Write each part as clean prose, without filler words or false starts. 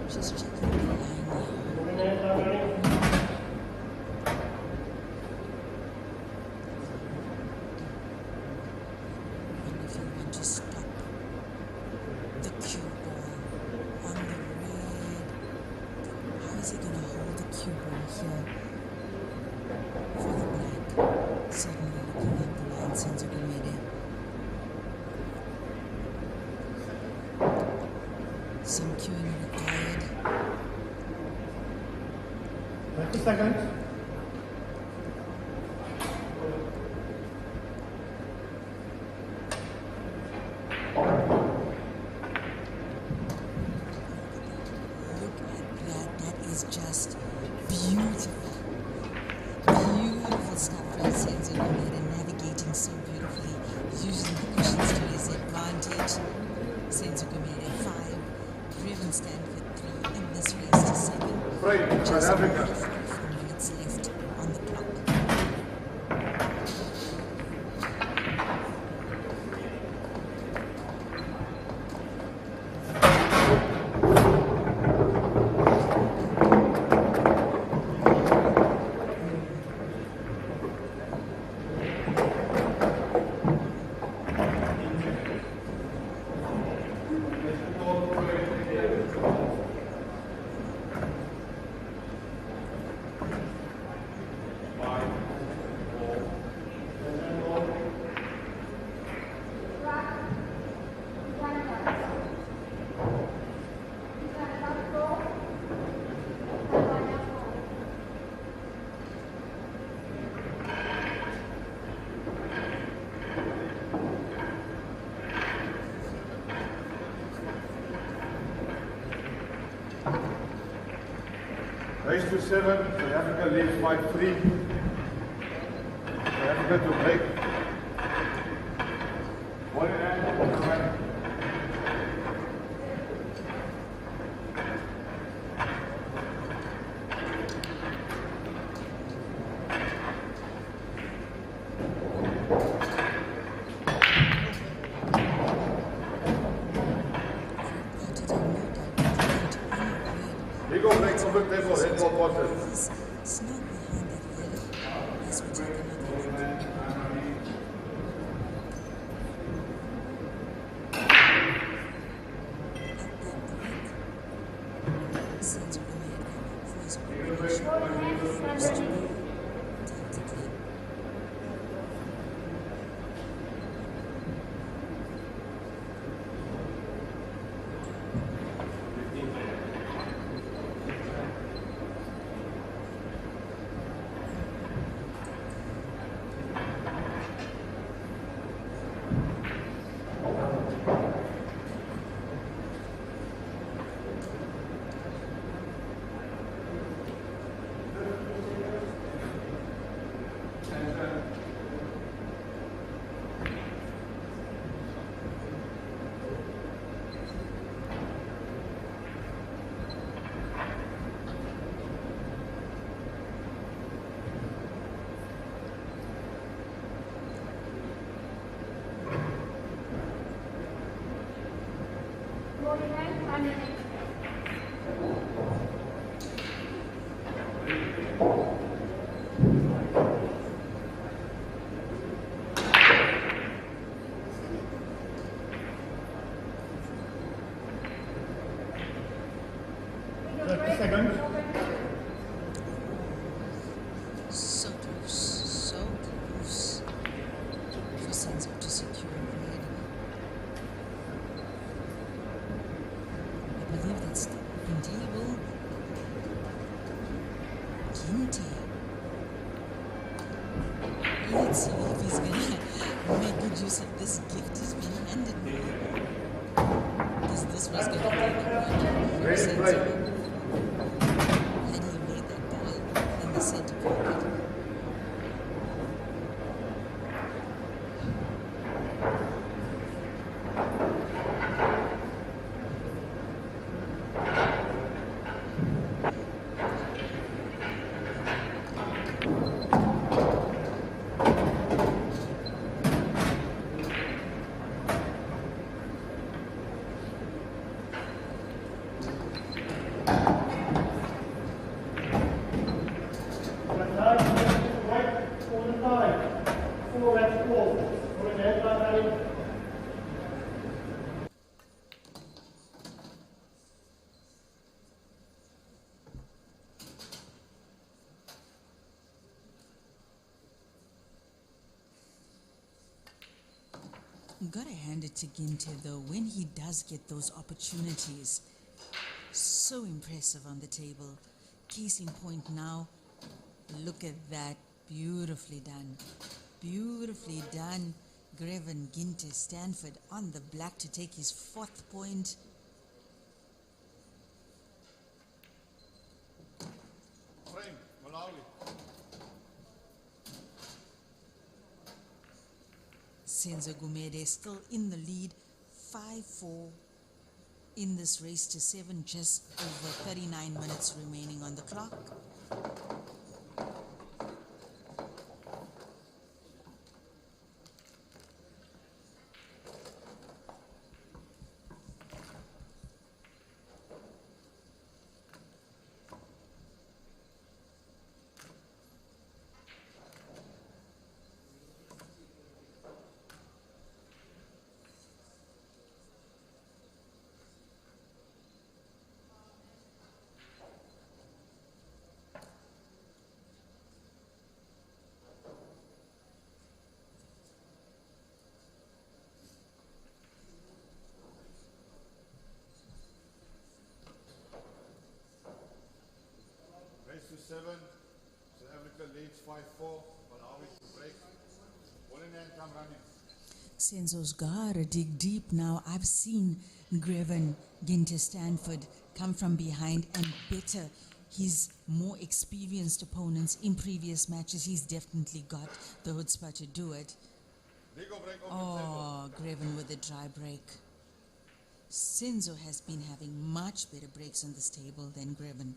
Just checking the line here. And if you want to stop the cue ball on the red, how is he going to hold the cue ball here for the black? Certainly looking at the line, Senzo Gumedde. Some cueing required. 30 seconds. Look at that. That is just beautiful. Beautiful stuff from Senzo Gumedde, navigating so beautifully, using the cushions to his advantage. Senzo Gumedde 5, driven stand for 3 in this race to 7. Just 4 minutes left on the clock. Race to 7, South Africa leads 5-3. South Africa to break. One and Legal break on the table, head ball bottom. Snug behind that yellow as we take another look. At that break, Senzo Gumedde for his combination first goal tactically. Seconds. So close for Senzo to secure red. I believe that's the open table. Ginte. Let's see if he's gonna make good use of this gift he's been handed me. Because this was gonna be the one for Senzo. Had he made that ball in the center pocket. Gotta hand it to Ginte though, when he does get those opportunities. So impressive on the table. Case in point now, look at that. Beautifully done. Beautifully done. Gumedde Ginte Stanford on the black to take his 4th point. Frame, Malawi. Senzo Gumedde still in the lead, 5-4 in this race to 7, just over 39 minutes remaining on the clock. Race to 7. South Africa leads 5-4. Malawi to break. Ball in hand, come running. Senzo's gotta dig deep now. I've seen Gumedde Ginte Stanford come from behind and better his more experienced opponents in previous matches. He's definitely got the chutzpah to do it. Legal break off Oh, Gumedde with a dry break. Senzo has been having much better breaks on this table than Gumedde. table.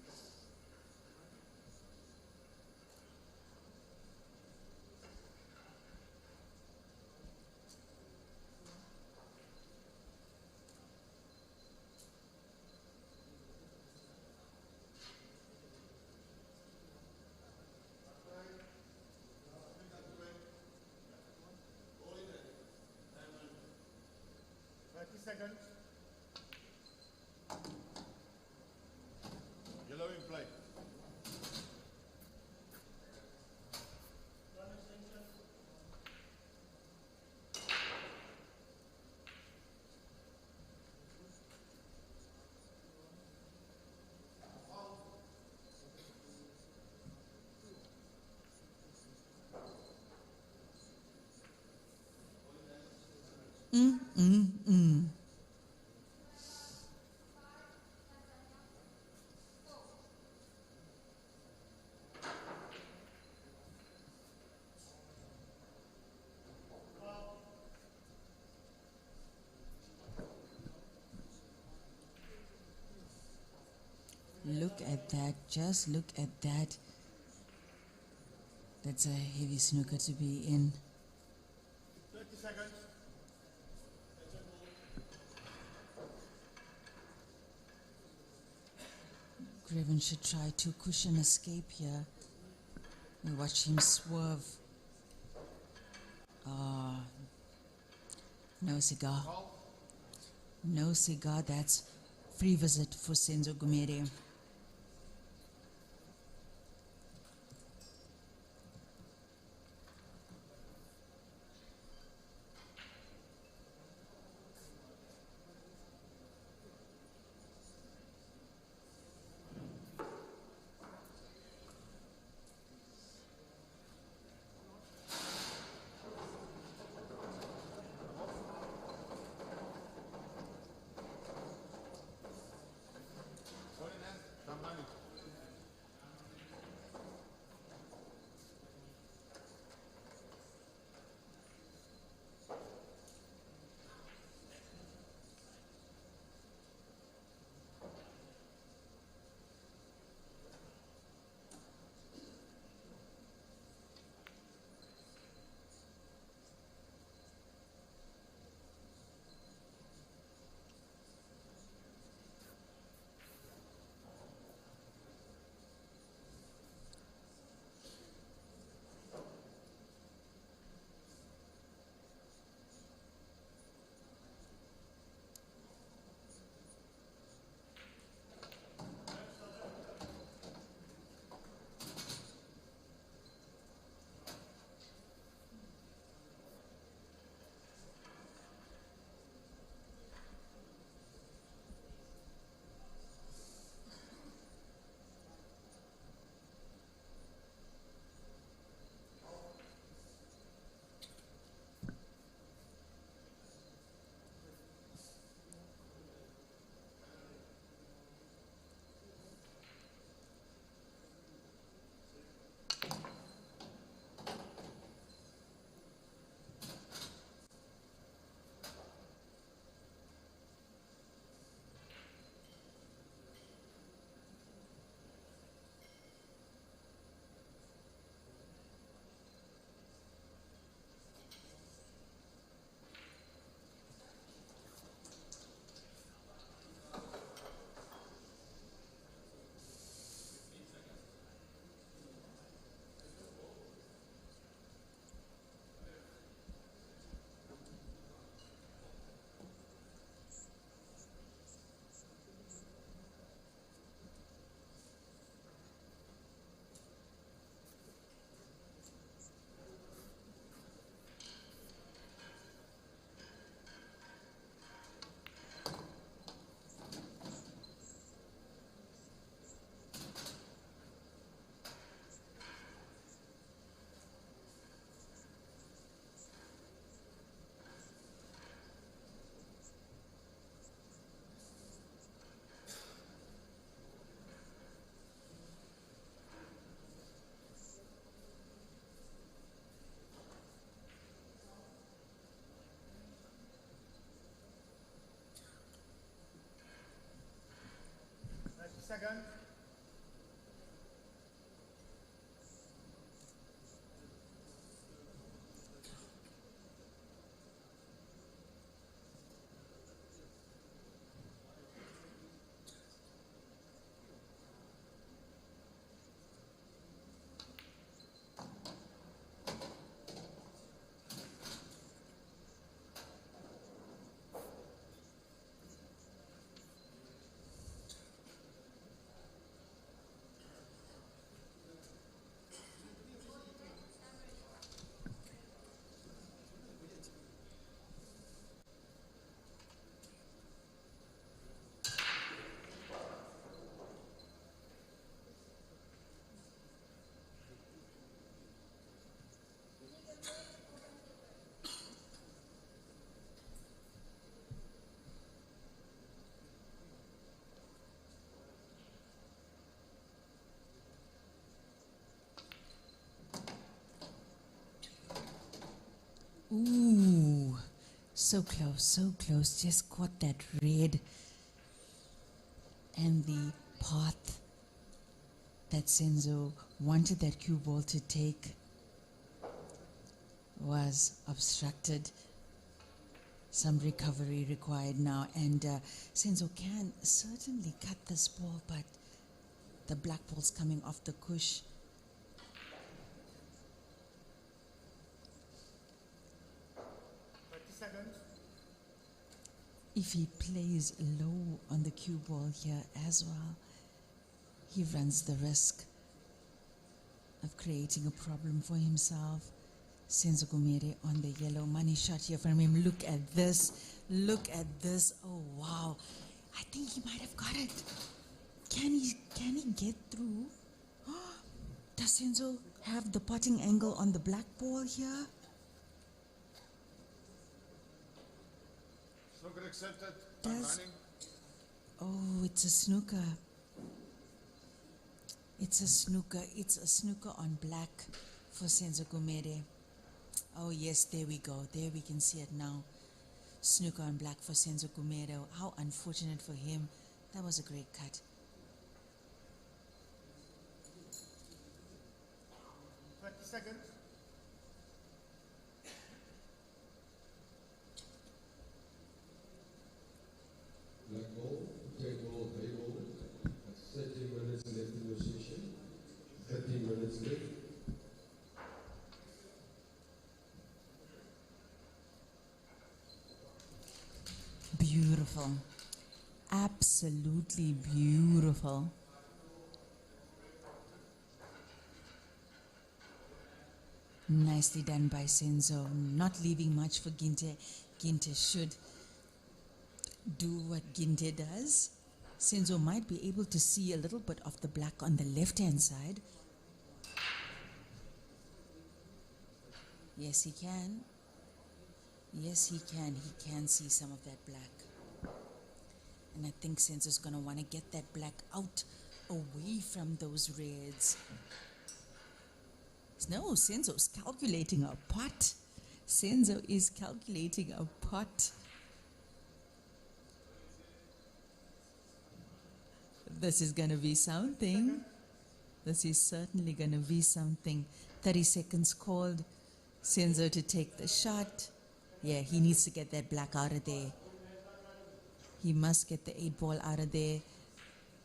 30 seconds. Yellow in play. Look at that, just look at that. That's a heavy snooker to be in. 30 seconds. Gumedde should try to cushion escape here. We watch him swerve. Ah, no cigar. No cigar, that's free visit for Senzo Gumedde. Ball in hand, seconds. Ooh, so close, so close. Just caught that red. And the path that Senzo wanted that cue ball to take was obstructed. Some recovery required now, and Senzo can certainly cut this ball, but the black ball's coming off the cush. If he plays low on the cue ball here as well, he runs the risk of creating a problem for himself. Senzo Gumedde on the yellow. Money shot here from him. Look at this. Look at this. Oh, wow. I think he might have got it. Can he get through? Does Senzo have the potting angle on the black ball here? Snooker accepted. Does... Running. Oh, it's a snooker. It's a snooker. It's a snooker on black for Senzo Gumedde. Oh yes, there we go. There we can see it now. Snooker on black for Senzo Gumedde. How unfortunate for him. That was a great cut. Seconds. Black ball, take ball, play ball. 30 minutes left in your session. 30 minutes left. Beautiful. Absolutely beautiful. Nicely done by Senzo. Not leaving much for Ginte. Ginte should do what Ginte does. Senzo might be able to see a little bit of the black on the left-hand side. Yes, he can. Yes, he can. He can see some of that black. And I think Senzo's going to want to get that black out, away from those reds. No, Senzo's calculating a pot. Senzo is calculating a pot. This is going to be something. This is certainly going to be something. 30 seconds called. Senzo to take the shot. Yeah, he needs to get that black out of there. He must get the 8 ball out of there,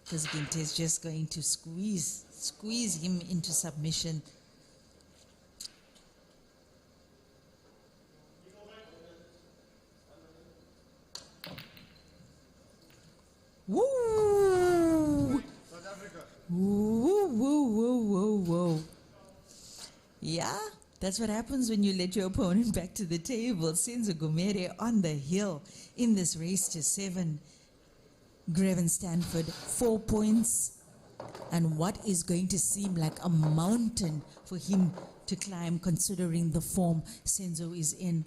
because Ginte is just going to squeeze him into submission. Woo! South Africa. Woo, woo, woo, woo, woo. Yeah, that's what happens when you let your opponent back to the table. Senzo Gumedde on the hill in this race to 7. Greven Stanford, 4 points. And what is going to seem like a mountain for him to climb, considering the form Senzo is in.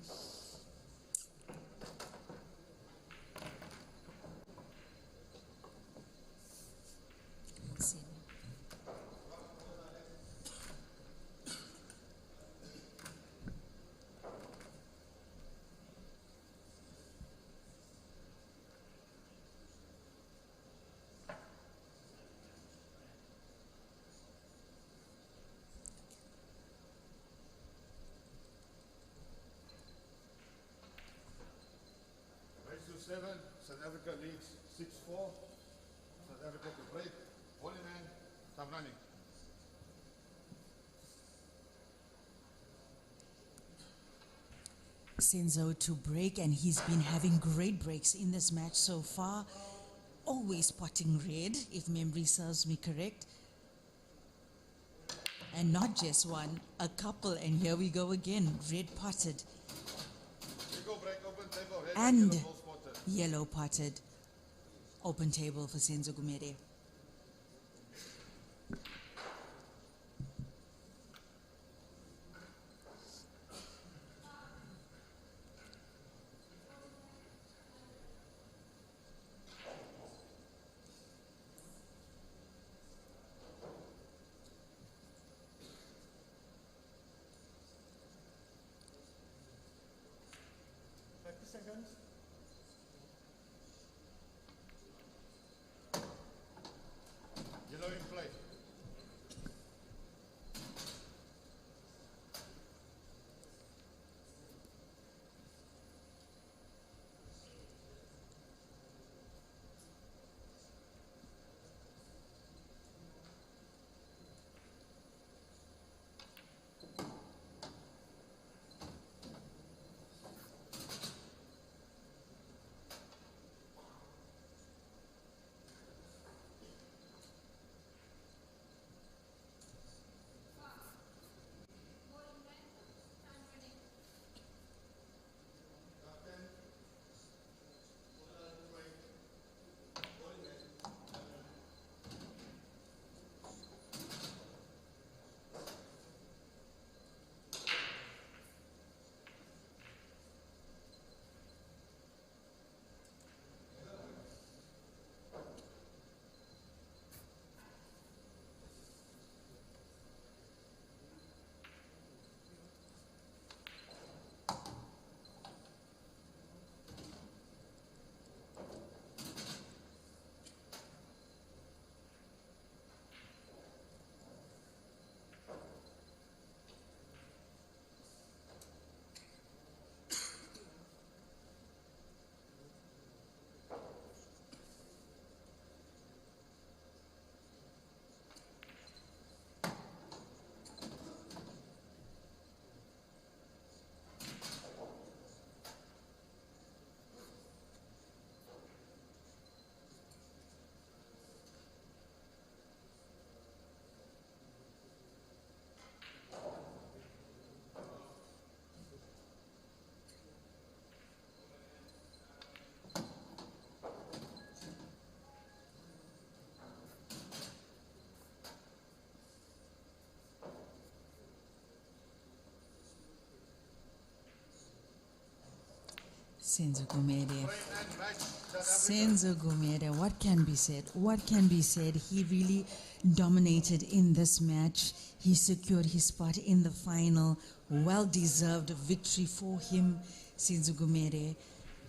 7. South Africa leads 6-4. South Africa to break. Ball in hand. Time running. Senzo to break, and he's been having great breaks in this match so far. Always spotting red, if memory serves me correct. And not just one, a couple, and here we go again, red potted Break, open table, red and yellow ball spotted. yellow potted. Open table for Senzo Gumedde. Seconds. Yellow in play. Senzo Gumedde. Frame and match. South Africa. Senzo Gumedde, what can be said? What can be said? He really dominated in this match. He secured his spot in the final. Well-deserved victory for him. Senzo Gumedde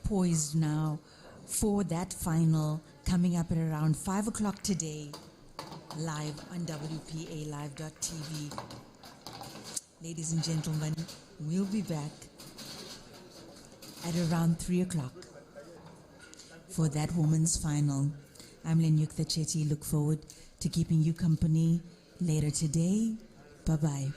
poised now for that final coming up at around 5 o'clock today, live on WPALive.tv. Ladies and gentlemen, we'll be back at around 3 o'clock for that women's final. I'm Lenyuk the Chetty. Look forward to keeping you company later today. Bye-bye.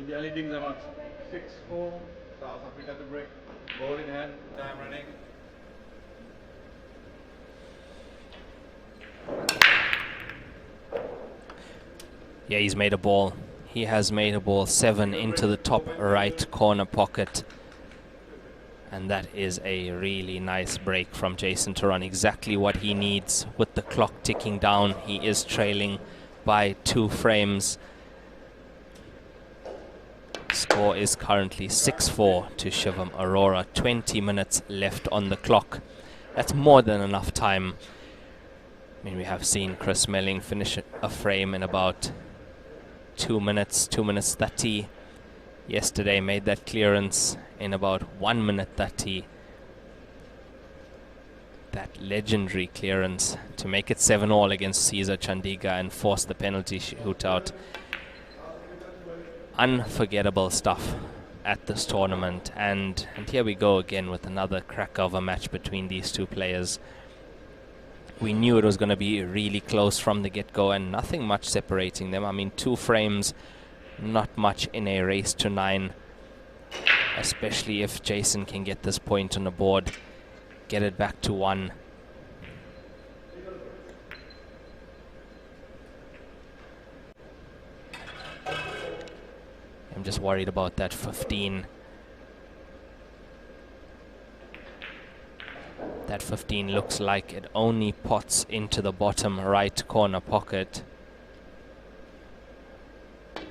India leading about 6-4. South Africa to break. Ball in hand. Time running. Yeah, he's made a ball. He has made a ball 7 into the top right corner pocket. And that is a really nice break from Jason to run. Exactly what he needs with the clock ticking down. He is trailing by 2 frames. Score is currently 6-4 to Shivam Arora. 20 minutes left on the clock. That's more than enough time. I mean, we have seen Chris Melling finish a frame in about 2 minutes, 2 minutes 30. Yesterday made that clearance in about 1 minute 30. That legendary clearance to make it 7-all against Caesar Chandiga and force the penalty shootout. Unforgettable stuff at this tournament, and here we go again with another cracker of a match between these two players. We knew it was going to be really close from the get-go and nothing much separating them. I mean, 2 frames, not much in a race to 9, especially if Jason can get this point on the board, get it back to 1. I'm just worried about that 15. That 15 looks like it only pots into the bottom right corner pocket. Yeah,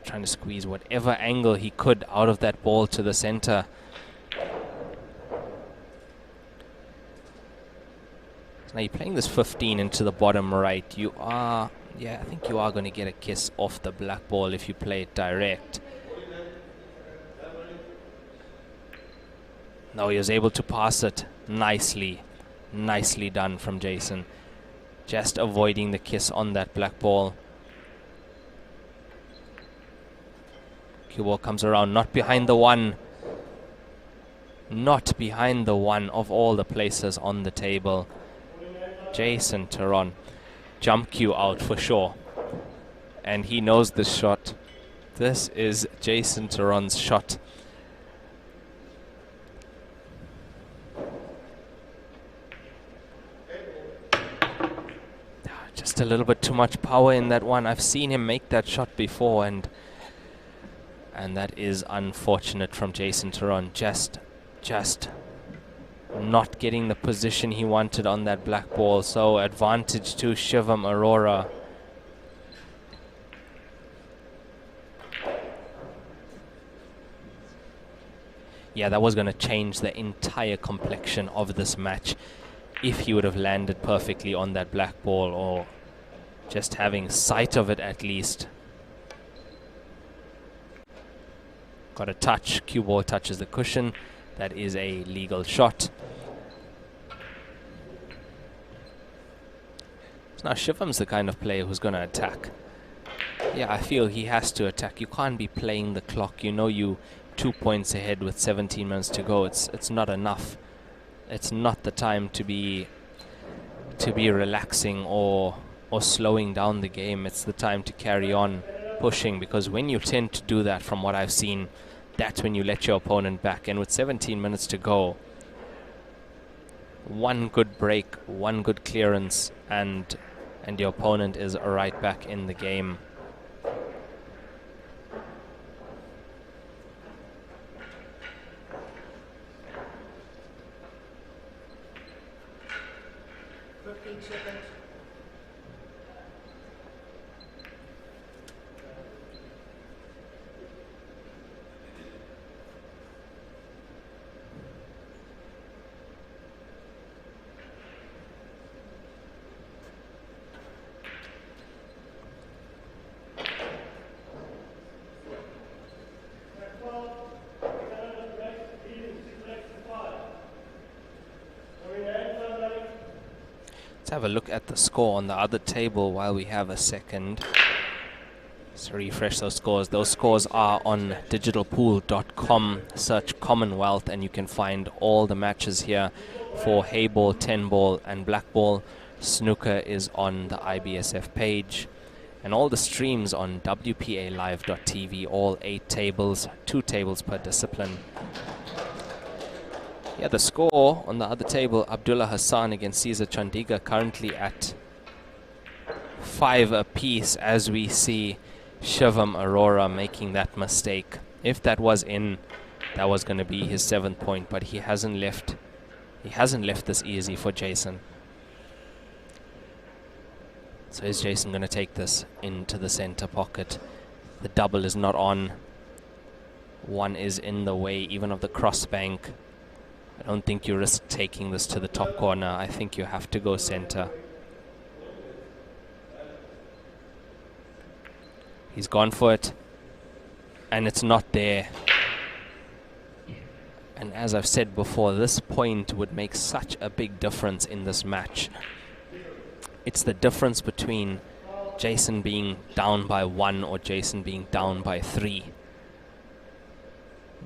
trying to squeeze whatever angle he could out of that ball to the center. So now you're playing this 15 into the bottom right. You are, yeah, I think you are going to get a kiss off the black ball if you play it direct. No, he was able to pass it nicely. Nicely done from Jason. Just avoiding the kiss on that black ball. Cue ball comes around, not behind the 1. Not behind the 1 of all the places on the table. Jason Taron. Jump cue out for sure. And he knows this shot. This is Jason Taron's shot. Just a little bit too much power in that one. I've seen him make that shot before, and that is unfortunate from Jason Taron. Just not getting the position he wanted on that black ball. So advantage to Shivam Arora. Yeah, that was going to change the entire complexion of this match if he would have landed perfectly on that black ball, or just having sight of it at least. Got a touch. Cue ball touches the cushion. That is a legal shot. So now Shivam's the kind of player who's going to attack. Yeah, I feel he has to attack. You can't be playing the clock. You know you 2 points ahead with 17 minutes to go. It's not enough. It's not the time to be relaxing or slowing down the game. It's the time to carry on pushing, because when you tend to do that, from what I've seen, that's when you let your opponent back. And with 17 minutes to go, one good break, one good clearance, and your opponent is right back in the game. Have a look at the score on the other table while we have a second. Let's refresh those scores. Those scores are on digitalpool.com. Search Commonwealth and you can find all the matches here for Hayball, 10 ball and black ball. Snooker is on the IBSF page. And all the streams on WPAlive.tv, all 8 tables, 2 tables per discipline. Yeah, the score on the other table, Abdullah Hassan against Caesar Chandiga, currently at 5 apiece, as we see Shivam Arora making that mistake. If that was in, that was going to be his 7th point, but he hasn't left this easy for Jason. So is Jason going to take this into the center pocket? The double is not on. One is in the way even of the cross bank. I don't think you risk taking this to the top corner. I think you have to go center. He's gone for it, and it's not there. And as I've said before, this point would make such a big difference in this match. It's the difference between Jason being down by 1 or Jason being down by 3.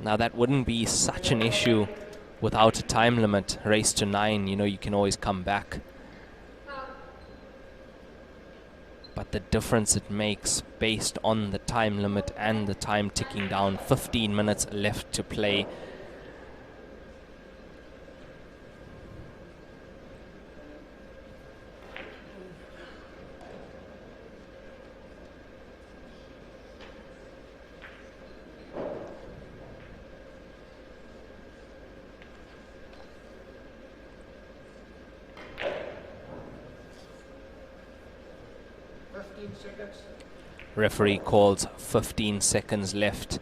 Now that wouldn't be such an issue without a time limit. Race to 9, you know, you can always come back. But the difference it makes based on the time limit and the time ticking down, 15 minutes left to play. Referee calls 15 seconds left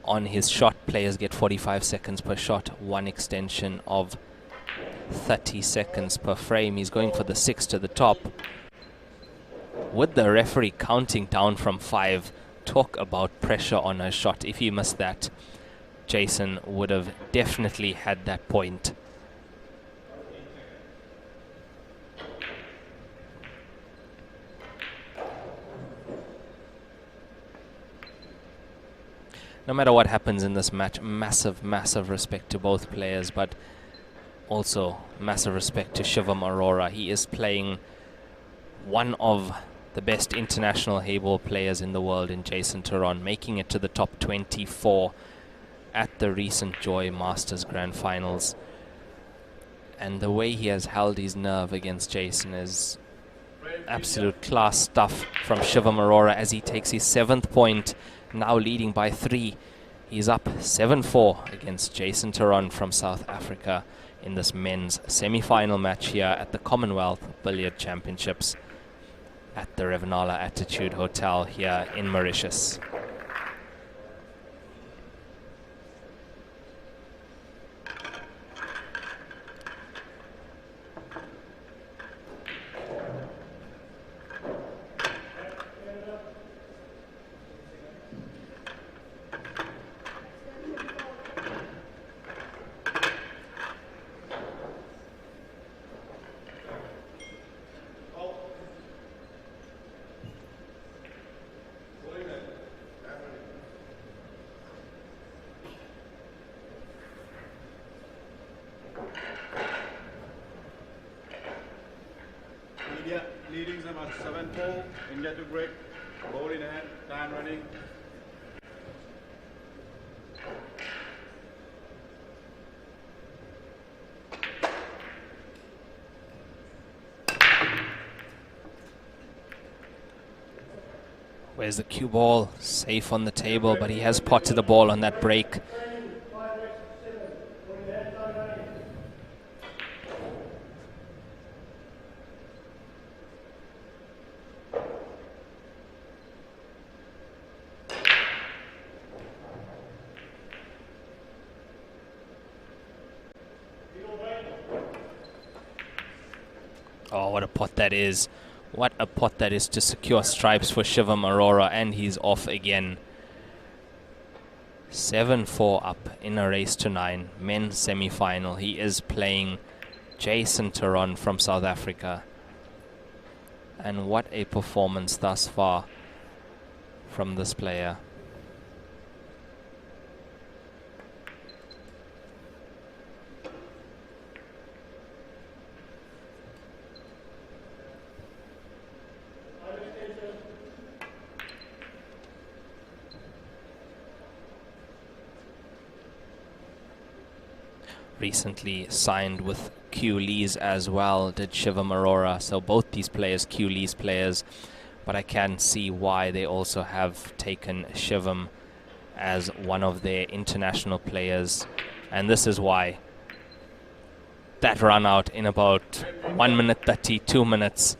on his shot. Players get 45 seconds per shot, 1 extension of 30 seconds per frame. He's going for the 6 to the top. With the referee counting down from 5, talk about pressure on a shot. If he missed that, Jason would have definitely had that point. No matter what happens in this match, massive respect to both players, but also massive respect to Shivam Arora. He is playing one of the best international hayball players in the world in Jason Turon, making it to the top 24 at the recent Joy Masters Grand Finals. And the way he has held his nerve against Jason is absolute class stuff from Shivam Arora as he takes his 7th point, now leading by 3. He's up 7-4 against Jason Turon from South Africa in this men's semi-final match here at the Commonwealth Billiard Championships at the Revanala Attitude Hotel here in Mauritius. Leading them at 7-4, India to break, ball in hand, time running. Where's the cue ball? Safe on the table, but he has potted the ball on that break. Oh, what a pot that is. What a pot that is to secure stripes for Shivam Arora, and he's off again. 7-4 up in a race to 9, men's semi-final. He is playing Jason Turon from South Africa. And what a performance thus far from this player. recently signed with Q Lees as well, did Shivam Arora. So both these players, Q Lees players, but I can see why they also have taken Shivam as one of their international players. And this is why. That run out in about 1 minute 30, 2 minutes.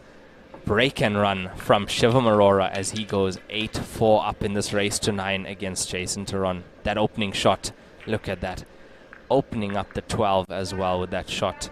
Break and run from Shivam Arora as he goes 8-4 up in this race to 9 against Jason Taron. That opening shot, look at that. Opening up the 12 as well with that shot.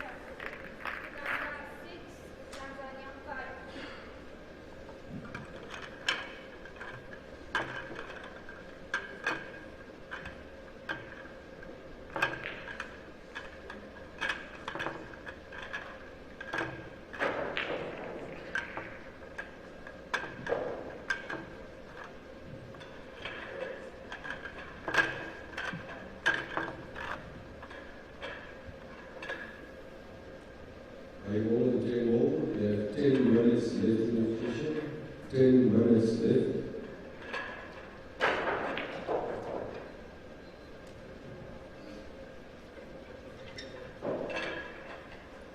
I will and game over. They have 10 minutes left in the session. 10 minutes left.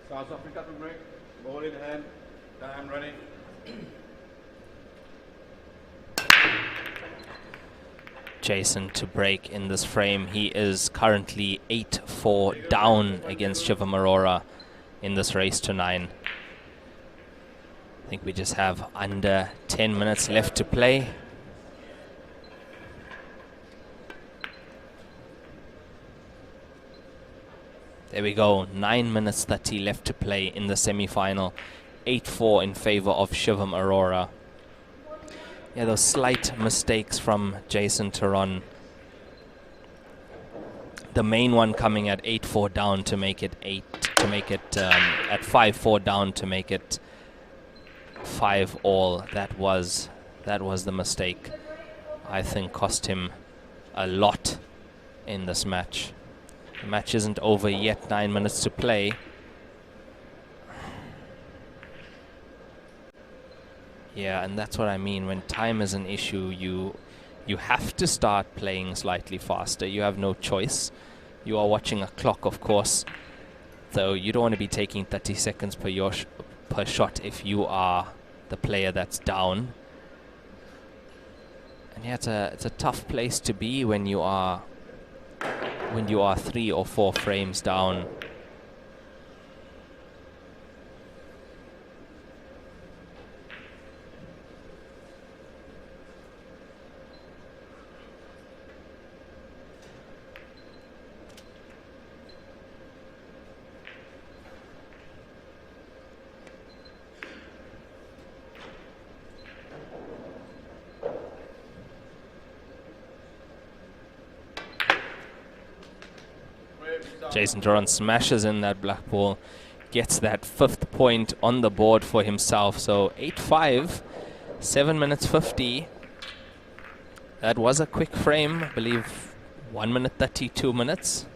South Africa to break. Ball in hand. Time running. Jason to break in this frame. He is currently 8-4 down against Shivam Arora in this race to 9. I think we just have under 10 minutes left to play. There we go, 9 minutes 30 left to play in the semi-final. 8-4 in favor of Shivam Arora. Yeah, those slight mistakes from Jason Taron. The main one coming at 8-4 down to make it at 5-4 down to make it 5-all. That was the mistake. I think cost him a lot in this match. The match isn't over yet, 9 minutes to play. Yeah, and that's what I mean. When time is an issue, you have to start playing slightly faster. You have no choice. You are watching a clock, of course. So you don't want to be taking 30 seconds per shot if you are the player that's down. And yeah, it's a tough place to be when you are 3 or 4 frames down. Jason Taron smashes in that black ball, gets that 5th point on the board for himself. So 8-5, 7 minutes 50. That was a quick frame, I believe 1 minute 32 minutes.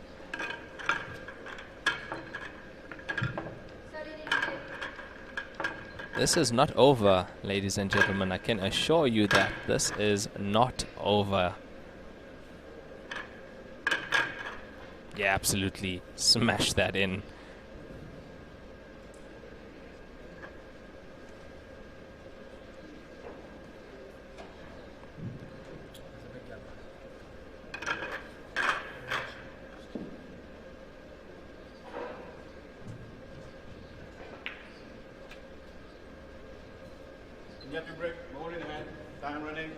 This is not over, ladies and gentlemen. I can assure you that this is not over. Yeah, absolutely. Smash that in. Get to break. Ball in hand. Time running.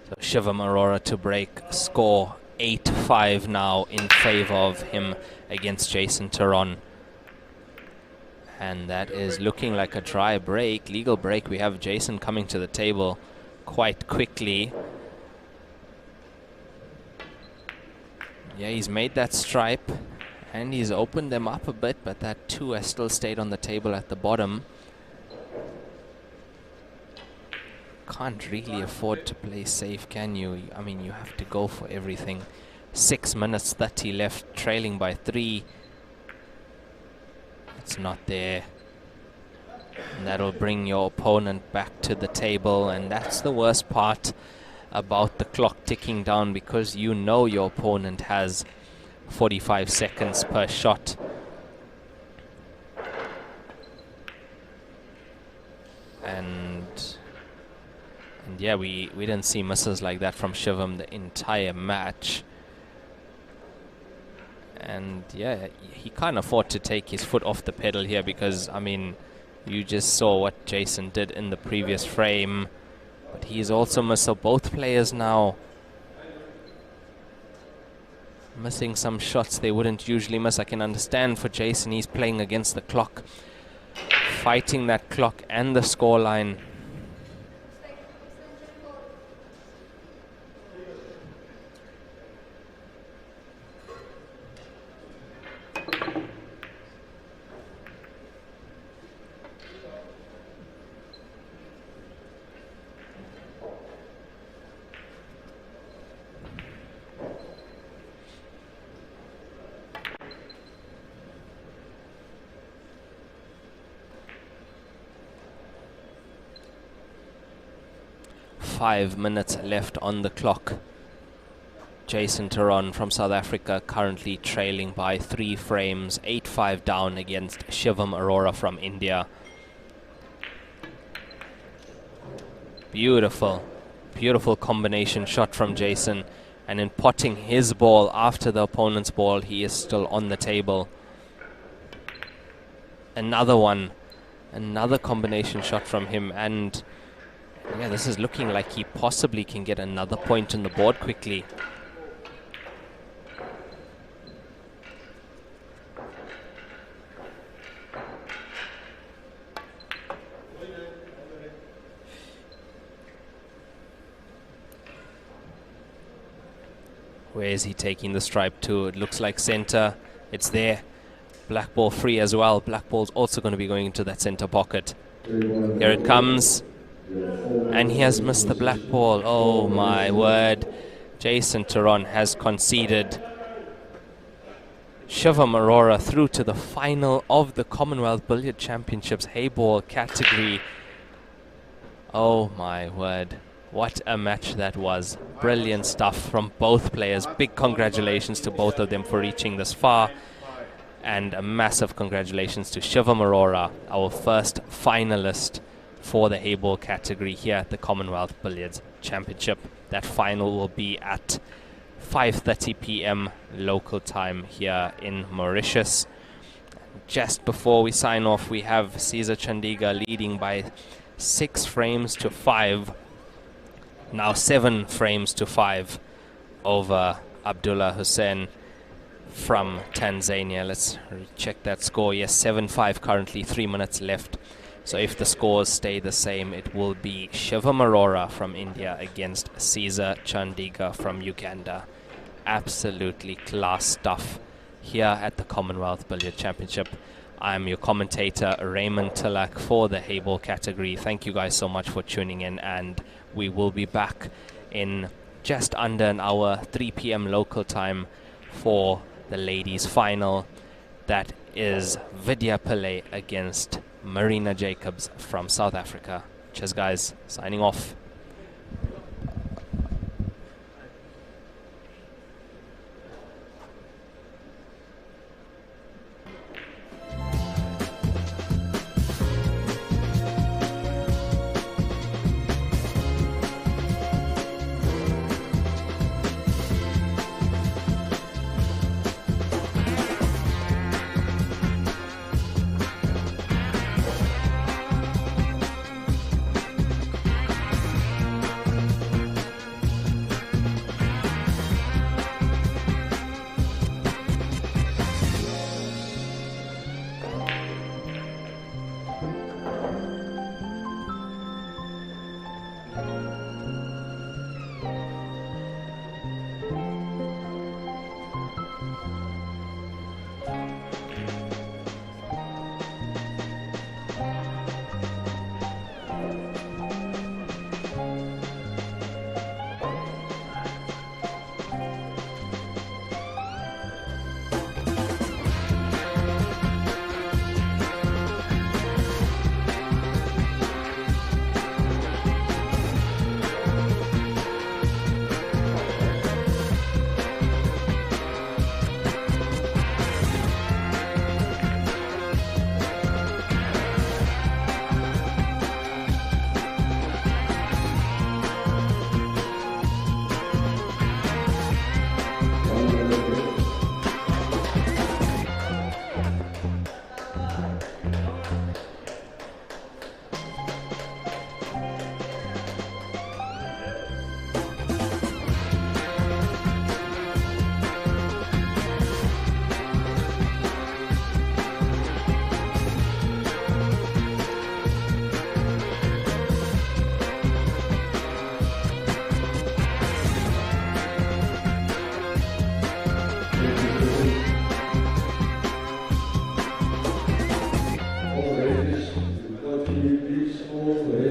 So Shivam Arora to break. Score 8-5 now in favor of him against Jason Taron. And that is looking like a dry break, legal break. We have Jason coming to the table quite quickly. Yeah, he's made that stripe and he's opened them up a bit, but that 2 has still stayed on the table at the bottom. Can't really afford to play safe, can you? I mean, you have to go for everything. 6 minutes 30 left, trailing by 3. It's not there. And that'll bring your opponent back to the table, and that's the worst part about the clock ticking down, because you know your opponent has 45 seconds per shot. And yeah, we didn't see misses like that from Shivam the entire match. And yeah, he can't afford to take his foot off the pedal here, because, I mean, you just saw what Jason did in the previous frame. But he's also missed, so both players now missing some shots they wouldn't usually miss. I can understand for Jason, he's playing against the clock, fighting that clock and the scoreline. Five minutes left on the clock. Jason Taron from South Africa currently trailing by 3 frames, 8-5 down against Shivam Arora from India. Beautiful, beautiful combination shot from Jason. And in potting his ball after the opponent's ball, he is still on the table. Another one, another combination shot from him, and yeah, this is looking like he possibly can get another point on the board quickly. Where is he taking the stripe to? It looks like center. It's there. Black ball free as well. Black ball's also going to be going into that center pocket. Here it comes. And he has missed the black ball. Oh my word. Jason Taron has conceded. Shivam Arora through to the final of the Commonwealth Billiard Championships Hayball category. Oh my word. What a match that was. Brilliant stuff from both players. Big congratulations to both of them for reaching this far. And a massive congratulations to Shivam Arora, our first finalist for the Hayball category here at the Commonwealth Billiards Championship. That final will be at 5:30 p.m. local time here in Mauritius. Just before we sign off, we have Caesar Chandiga leading by 6 frames to 5. Now 7 frames to 5 over Abdullah Hussein from Tanzania. Let's check that score. Yes, 7-5 currently, 3 minutes left. So if the scores stay the same, it will be Shivam Arora from India against Caesar Chandiga from Uganda. Absolutely class stuff here at the Commonwealth Billiard Championship. I'm your commentator, Raymond Tilak, for the Hayball category. Thank you guys so much for tuning in, and we will be back in just under an hour, 3 p.m. local time, for the ladies' final. That is Vidya Pillay against Marina Jacobs from South Africa. Cheers, guys. Signing off. Match ball,